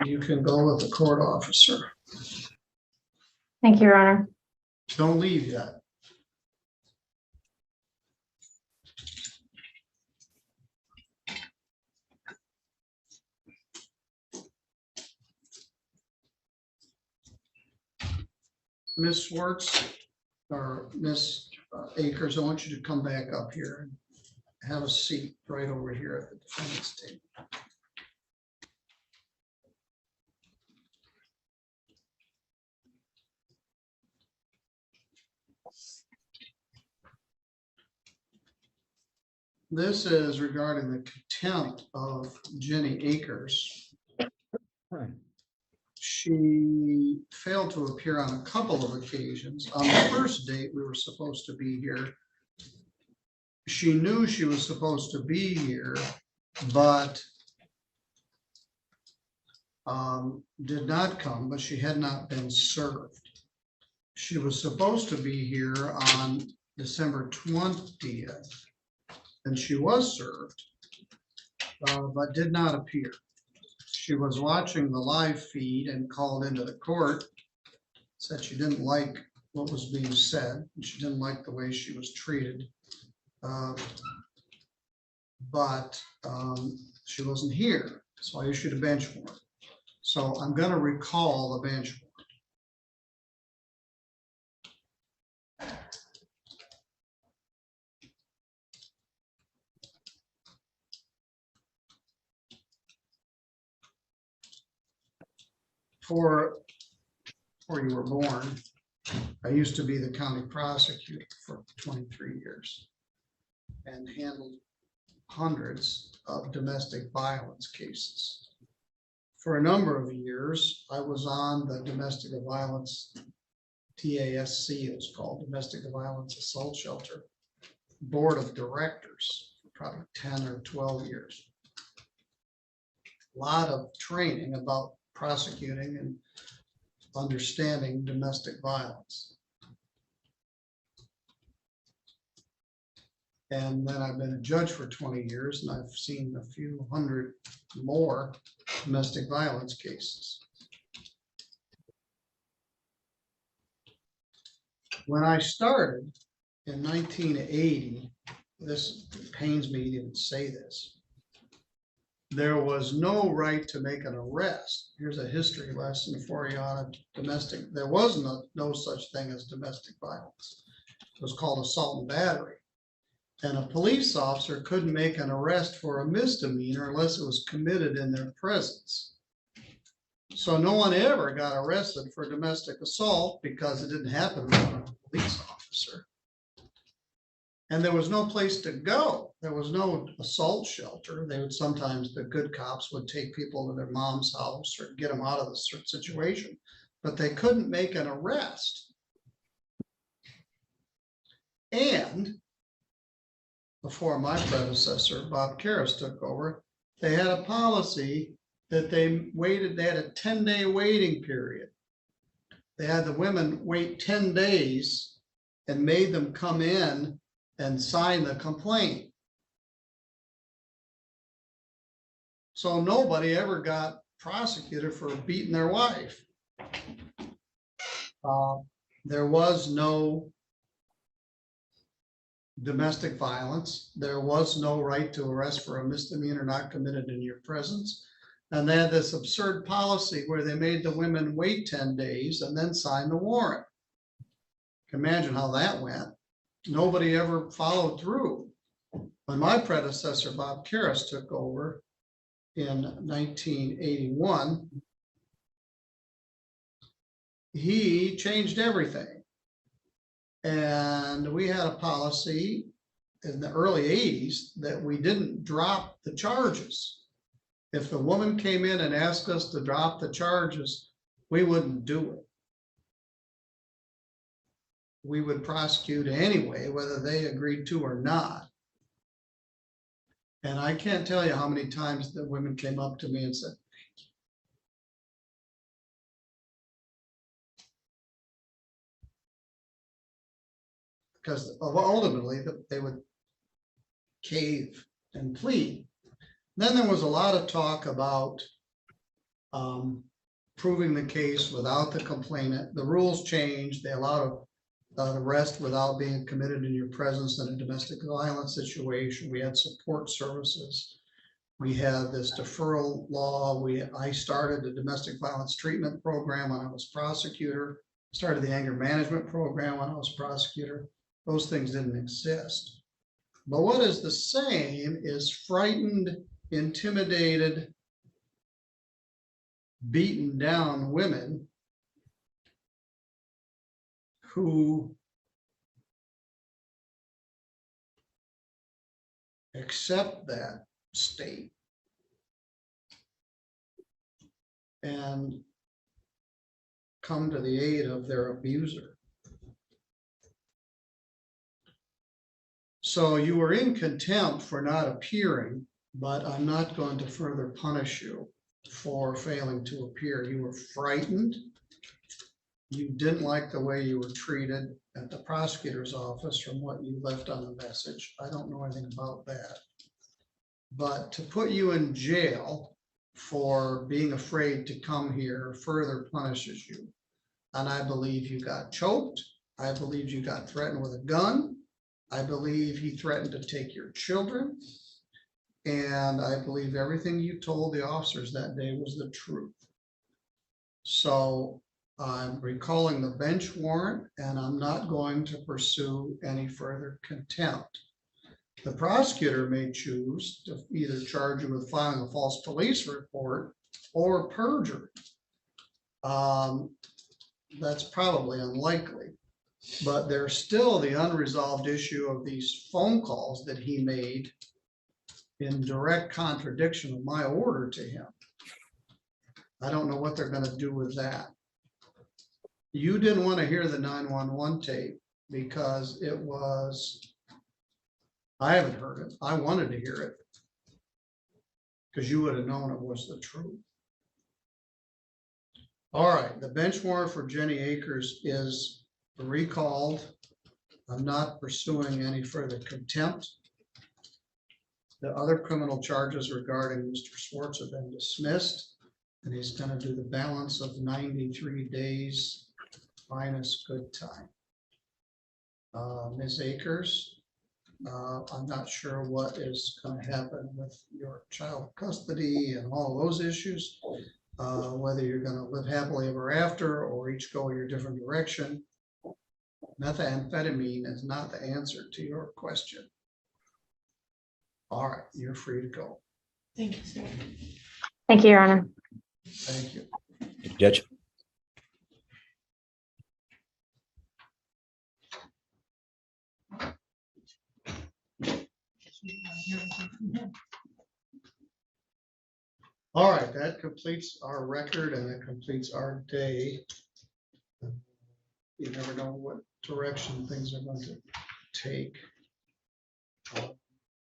You can go with the court officer. Thank you, Your Honor. Don't leave yet. Ms. Schwartz or Ms. Akers, I want you to come back up here and have a seat right over here at the defendant's table. This is regarding the contempt of Jenny Akers. She failed to appear on a couple of occasions. On the first date, we were supposed to be here. She knew she was supposed to be here, but did not come, but she had not been served. She was supposed to be here on December 20th, and she was served, but did not appear. She was watching the live feed and called into the court, said she didn't like what was being said, and she didn't like the way she was treated. But she wasn't here, so I issued a bench warrant. So I'm going to recall the bench warrant. Before you were born, I used to be the county prosecutor for 23 years and handled hundreds of domestic violence cases. For a number of years, I was on the domestic violence, TASC, it was called, Domestic Violence Assault Shelter Board of Directors, for probably 10 or 12 years. A lot of training about prosecuting and understanding domestic violence. And then I've been a judge for 20 years, and I've seen a few hundred more domestic violence cases. When I started in 1980, this pains me to even say this, there was no right to make an arrest. Here's a history lesson for you on domestic. There was no such thing as domestic violence. It was called assault and battery. And a police officer couldn't make an arrest for a misdemeanor unless it was committed in their presence. So no one ever got arrested for domestic assault because it didn't happen with a police officer. And there was no place to go. There was no assault shelter. They would sometimes, the good cops would take people to their mom's house or get them out of the situation, but they couldn't make an arrest. And before my predecessor, Bob Karras, took over, they had a policy that they had a 10-day waiting period. They had the women wait 10 days and made them come in and sign the complaint. So nobody ever got prosecuted for beating their wife. There was no domestic violence. There was no right to arrest for a misdemeanor not committed in your presence. And they had this absurd policy where they made the women wait 10 days and then sign the warrant. You can imagine how that went. Nobody ever followed through. When my predecessor, Bob Karras, took over in 1981, he changed everything. And we had a policy in the early 80s that we didn't drop the charges. If the woman came in and asked us to drop the charges, we wouldn't do it. We would prosecute anyway, whether they agreed to or not. And I can't tell you how many times the women came up to me and said, because ultimately they would cave and plead. Then there was a lot of talk about proving the case without the complainant. The rules changed. They allowed arrest without being committed in your presence in a domestic violence situation. We had support services. We had this deferral law. I started the domestic violence treatment program when I was prosecutor, started the anger management program when I was prosecutor. Those things didn't exist. But what is the same is frightened, intimidated, beaten down women who accept that state and come to the aid of their abuser. So you were in contempt for not appearing, but I'm not going to further punish you for failing to appear. You were frightened. You didn't like the way you were treated at the prosecutor's office from what you left on the message. I don't know anything about that. But to put you in jail for being afraid to come here further punishes you. And I believe you got choked. I believe you got threatened with a gun. I believe he threatened to take your children. And I believe everything you told the officers that day was the truth. So I'm recalling the bench warrant, and I'm not going to pursue any further contempt. The prosecutor may choose to either charge you with filing a false police report or perjury. That's probably unlikely, but there's still the unresolved issue of these phone calls that he made in direct contradiction of my order to him. I don't know what they're going to do with that. You didn't want to hear the 911 tape because it was, I haven't heard it. I wanted to hear it because you would have known it was the truth. All right, the bench warrant for Jenny Akers is recalled. I'm not pursuing any further contempt. The other criminal charges regarding Mr. Swartz have been dismissed, and he's going to do the balance of 93 days minus good time. Ms. Akers, I'm not sure what is going to happen with your child custody and all those issues, whether you're going to live happily ever after or each go your different direction. Methamphetamine is not the answer to your question. All right, you're free to go. Thank you, sir. Thank you, Your Honor. Thank you. Judge. All right, that completes our record and it completes our day. You never know what direction things are going to take.